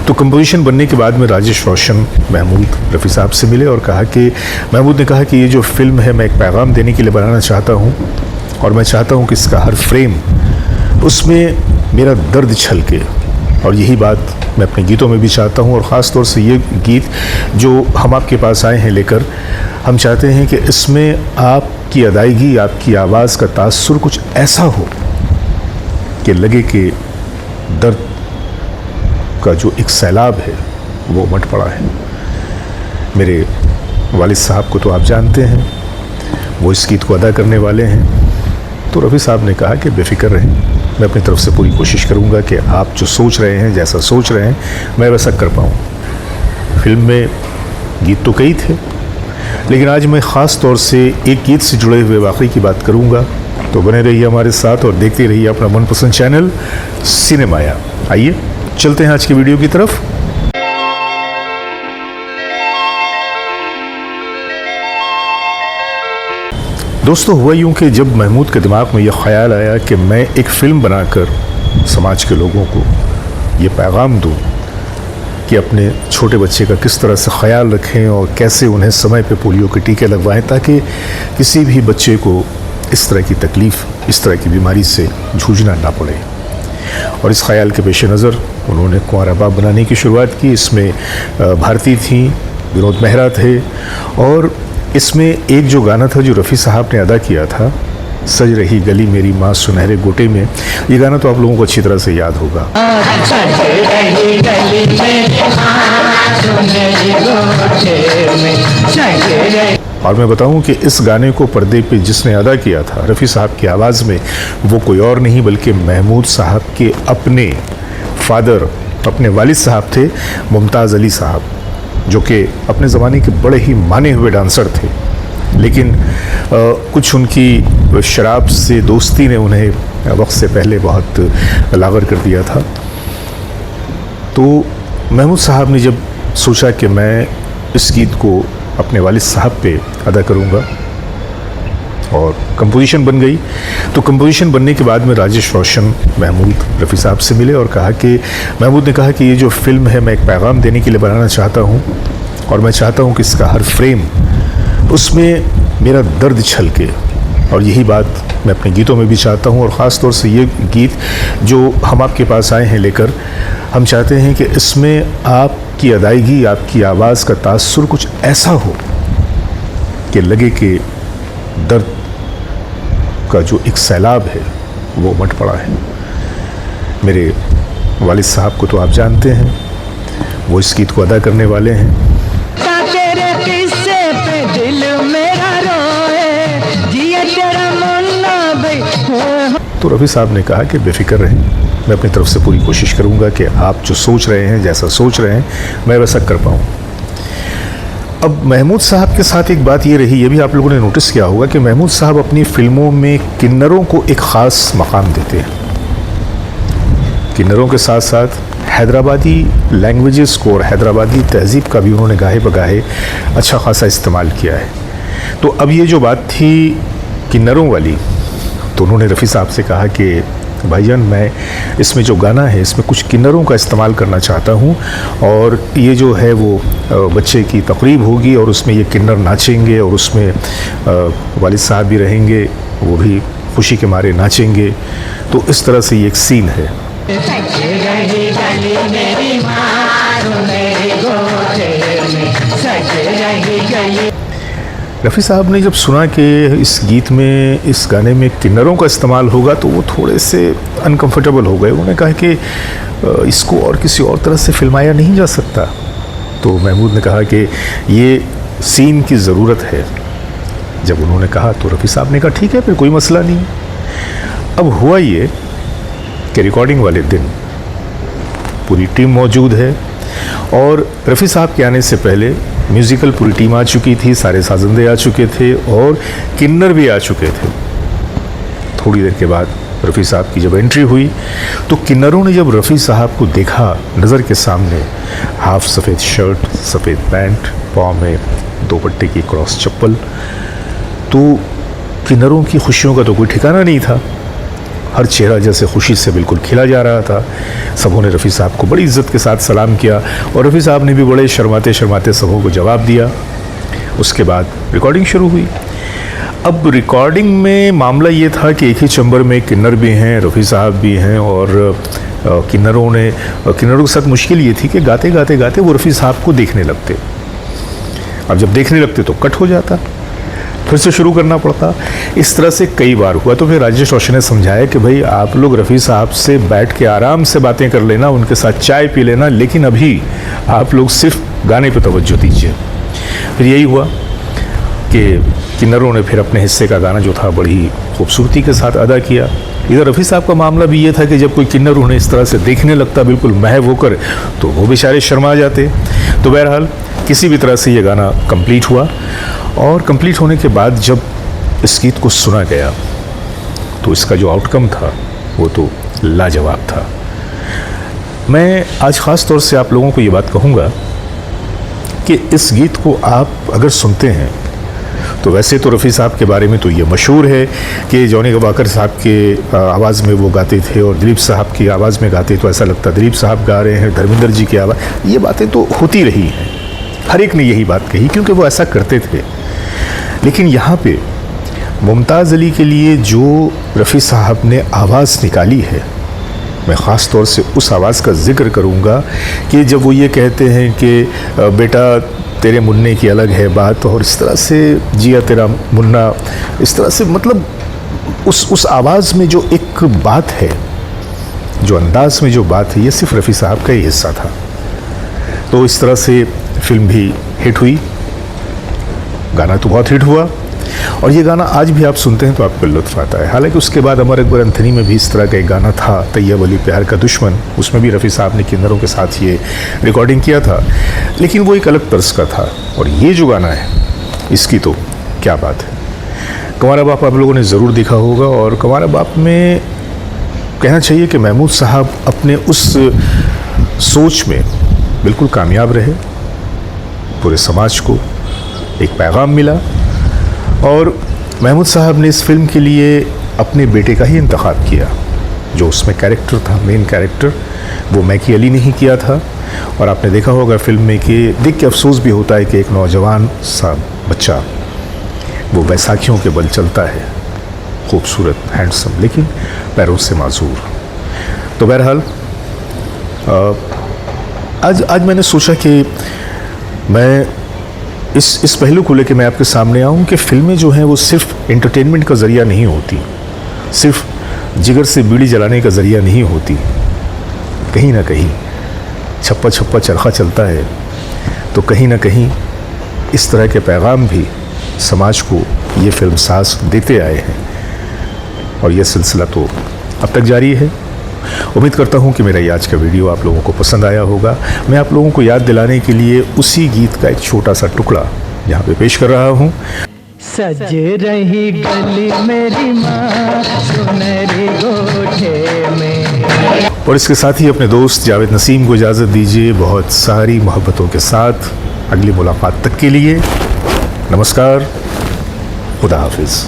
तो कंपोजिशन बनने के बाद में राजेश रोशन महमूद रफ़ी साहब से मिले और कहा कि महमूद ने कहा कि ये जो फिल्म है मैं एक पैगाम देने के लिए बनाना चाहता हूँ और मैं चाहता हूँ कि इसका हर फ्रेम उसमें मेरा दर्द छलके, और यही बात मैं अपने गीतों में भी चाहता हूँ। और ख़ास तौर से ये गीत जो हम आपके पास आए हैं लेकर, हम चाहते हैं कि इसमें आपकी अदायगी, आपकी आवाज़ का तासुर कुछ ऐसा हो कि लगे कि दर्द का जो एक सैलाब है वो उमड़ पड़ा है। मेरे वालिद साहब को तो आप जानते हैं, वो इस गीत को अदा करने वाले हैं। तो रफ़ी साहब ने कहा कि बेफिक्र रहें, मैं अपनी तरफ से पूरी कोशिश करूंगा कि आप जो सोच रहे हैं, जैसा सोच रहे हैं, मैं वैसा कर पाऊँ। फिल्म में गीत तो कई थे, लेकिन आज मैं ख़ास तौर से एक गीत से जुड़े हुए वाक़ई की बात करूंगा। तो बने रहिए हमारे साथ और देखते रहिए अपना मनपसंद चैनल सिनेमाया। आइए चलते हैं आज की वीडियो की तरफ। दोस्तों, हुआ यूँ कि जब महमूद के दिमाग में यह ख्याल आया कि मैं एक फ़िल्म बनाकर समाज के लोगों को ये पैगाम दूँ कि अपने छोटे बच्चे का किस तरह से ख्याल रखें और कैसे उन्हें समय पे पोलियो के टीके लगवाएं ताकि किसी भी बच्चे को इस तरह की तकलीफ़, इस तरह की बीमारी से जूझना ना पड़े। और इस ख्याल के पेश नज़र उन्होंने कुंवारा बाप बनाने की शुरुआत की। इसमें भारती थी, विनोद मेहरा थे, और इसमें एक जो गाना था जो रफ़ी साहब ने अदा किया था, सज रही गली मेरी माँ सुनहरे गोटे में, ये गाना तो आप लोगों को अच्छी तरह से याद होगा। और मैं बताऊं कि इस गाने को पर्दे पे जिसने अदा किया था रफ़ी साहब की आवाज़ में, वो कोई और नहीं बल्कि महमूद साहब के अपने फादर, अपने वालिद साहब थे, मुमताज़ अली साहब, जो कि अपने ज़माने के बड़े ही माने हुए डांसर थे। लेकिन कुछ उनकी शराब से दोस्ती ने उन्हें वक्त से पहले बहुत लागर कर दिया था। तो महमूद साहब ने जब सोचा कि मैं इस गीत को अपने वालिद साहब पे अदा करूँगा और कंपोजिशन बन गई। तो कंपोजिशन बनने के बाद में राजेश रोशन महमूद रफ़ी साहब से मिले और कहा कि महमूद ने कहा कि ये जो फिल्म है मैं एक पैगाम देने के लिए बनाना चाहता हूँ और मैं चाहता हूँ कि इसका हर फ्रेम उसमें मेरा दर्द छलके, और यही बात मैं अपने गीतों में भी चाहता हूँ। और ख़ास तौर से ये गीत जो हम आपके पास आए हैं लेकर, हम चाहते हैं कि इसमें आपकी अदायगी, आपकी आवाज़ का तासुर कुछ ऐसा हो कि लगे कि दर्द का जो एक सैलाब है वो उमड़ पड़ा है। मेरे वालिद साहब को तो आप जानते हैं, वो इस गीत को अदा करने वाले हैं। तो रफ़ी साहब ने कहा कि बेफिक्र रहें, मैं अपनी तरफ से पूरी कोशिश करूंगा कि आप जो सोच रहे हैं, जैसा सोच रहे हैं, मैं वैसा कर पाऊँ। अब महमूद साहब के साथ एक बात ये रही, ये भी आप लोगों ने नोटिस किया होगा कि महमूद साहब अपनी फिल्मों में किन्नरों को एक ख़ास मकाम देते हैं। किन्नरों के साथ साथ हैदराबादी लैंग्वेजेस को और हैदराबादी तहज़ीब का भी उन्होंने गाहे बगाहे अच्छा खासा इस्तेमाल किया है। तो अब ये जो बात थी किन्नरों वाली, तो उन्होंने रफ़ी साहब से कहा कि भाईजान, मैं इसमें जो गाना है इसमें कुछ किन्नरों का इस्तेमाल करना चाहता हूँ, और ये जो है वो बच्चे की तकरीब होगी और उसमें ये किन्नर नाचेंगे और उसमें वालिद साहब भी रहेंगे, वो भी खुशी के मारे नाचेंगे। तो इस तरह से ये एक सीन है। रफ़ी साहब ने जब सुना कि इस गीत में, इस गाने में किन्नरों का इस्तेमाल होगा, तो वो थोड़े से अनकंफर्टेबल हो गए। उन्होंने कहा कि इसको और किसी और तरह से फिल्माया नहीं जा सकता। तो महमूद ने कहा कि ये सीन की ज़रूरत है। जब उन्होंने कहा तो रफ़ी साहब ने कहा ठीक है, फिर कोई मसला नहीं। अब हुआ ये कि रिकॉर्डिंग वाले दिन पूरी टीम मौजूद है, और रफ़ी साहब के आने से पहले म्यूज़िकल पूरी टीम आ चुकी थी, सारे साजंदे आ चुके थे और किन्नर भी आ चुके थे। थोड़ी देर के बाद रफ़ी साहब की जब एंट्री हुई तो किन्नरों ने जब रफ़ी साहब को देखा नज़र के सामने, हाफ सफ़ेद शर्ट, सफ़ेद पैंट, पाँव में 2 पट्टे की क्रॉस चप्पल, तो किन्नरों की खुशियों का तो कोई ठिकाना नहीं था। हर चेहरा जैसे खुशी से बिल्कुल खिला जा रहा था। सबों ने रफ़ी साहब को बड़ी इज़्ज़त के साथ सलाम किया और रफ़ी साहब ने भी बड़े शर्माते शर्माते सबों को जवाब दिया। उसके बाद रिकॉर्डिंग शुरू हुई। अब रिकॉर्डिंग में मामला ये था कि एक ही चैम्बर में किन्नर भी हैं, रफ़ी साहब भी हैं और किन्नरों के साथ मुश्किल ये थी कि गाते गाते गाते वो रफ़ी साहब को देखने लगते। अब जब देखने लगते तो कट हो जाता, फिर से शुरू करना पड़ता। इस तरह से कई बार हुआ। तो फिर राजेश रोशन ने समझाया कि भाई आप लोग रफ़ी साहब से बैठ के आराम से बातें कर लेना, उनके साथ चाय पी लेना, लेकिन अभी आप लोग सिर्फ गाने पे तवज्जो दीजिए। फिर यही हुआ कि किन्नरों ने फिर अपने हिस्से का गाना जो था बड़ी खूबसूरती के साथ अदा किया। इधर रफ़ी साहब का मामला भी ये था कि जब कोई किन्नर उन्हें इस तरह से देखने लगता बिल्कुल महव होकर, तो वो बेचारे शर्मा जाते। तो बहरहाल किसी भी तरह से ये गाना कंप्लीट हुआ और कंप्लीट होने के बाद जब इस गीत को सुना गया तो इसका जो आउटकम था वो तो लाजवाब था। मैं आज ख़ास तौर से आप लोगों को ये बात कहूँगा कि इस गीत को आप अगर सुनते हैं तो वैसे तो रफ़ी साहब के बारे में तो ये मशहूर है कि जॉनी गवाकर साहब के आवाज़ में वो गाते थे और दिलीप साहब की आवाज़ में गाते तो ऐसा लगता दिलीप साहब गा रहे हैं, धर्मेंद्र जी की आवाज़। ये बातें तो होती रही हैं, हर एक ने यही बात कही क्योंकि वो ऐसा करते थे। लेकिन यहाँ पे मुमताज़ अली के लिए जो रफ़ी साहब ने आवाज़ निकाली है, मैं ख़ास तौर से उस आवाज़ का ज़िक्र करूँगा कि जब वो ये कहते हैं कि बेटा तेरे मुन्ने की अलग है बात, और इस तरह से जिया तेरा मुन्ना, इस तरह से मतलब उस आवाज़ में जो एक बात है, जो अंदाज में जो बात है, ये सिर्फ रफ़ी साहब का ही हिस्सा था। तो इस तरह से फिल्म भी हिट हुई, गाना तो बहुत हिट हुआ और ये गाना आज भी आप सुनते हैं तो आपको लुत्फ़ आता है। हालांकि उसके बाद अमर अकबर एंथनी में भी इस तरह का एक गाना था, तैयब अली प्यार का दुश्मन, उसमें भी रफ़ी साहब ने किन्नरों के साथ ये रिकॉर्डिंग किया था, लेकिन वो एक अलग तर्ज का था। और ये जो गाना है इसकी तो क्या बात है। कंवारा बाप आप लोगों ने ज़रूर देखा होगा और कंवारा बाप में कहना चाहिए कि महमूद साहब अपने उस सोच में बिल्कुल कामयाब रहे। पूरे समाज को एक पैगाम मिला और महमूद साहब ने इस फिल्म के लिए अपने बेटे का ही इंतखाब किया। जो उसमें कैरेक्टर था, मेन कैरेक्टर, वो मैकी अली ने ही किया था। और आपने देखा होगा फिल्म में कि देख के अफसोस भी होता है कि एक नौजवान सा बच्चा वो बैसाखियों के बल चलता है, खूबसूरत, हैंडसम, लेकिन पैरों से माजूर। तो बहरहाल आज मैंने सोचा कि मैं इस पहलू को लेकर मैं आपके सामने आऊँ कि फ़िल्में जो हैं वो सिर्फ एंटरटेनमेंट का ज़रिया नहीं होती, सिर्फ जिगर से बीड़ी जलाने का ज़रिया नहीं होती। कहीं ना कहीं छप्पा छप्पा चरखा चलता है तो कहीं ना कहीं इस तरह के पैगाम भी समाज को ये फिल्म साज देते आए हैं और ये सिलसिला तो अब तक जारी है। उम्मीद करता हूँ कि मेरा ये आज का वीडियो आप लोगों को पसंद आया होगा। मैं आप लोगों को याद दिलाने के लिए उसी गीत का एक छोटा सा टुकड़ा यहाँ पे पेश कर रहा हूँ। सज रही गली मेरी माँ सुनहरी गोठे में। और इसके साथ ही अपने दोस्त जावेद नसीम को इजाज़त दीजिए बहुत सारी मोहब्बतों के साथ। अगली मुलाकात तक के लिए नमस्कार, खुदा हाफिज़।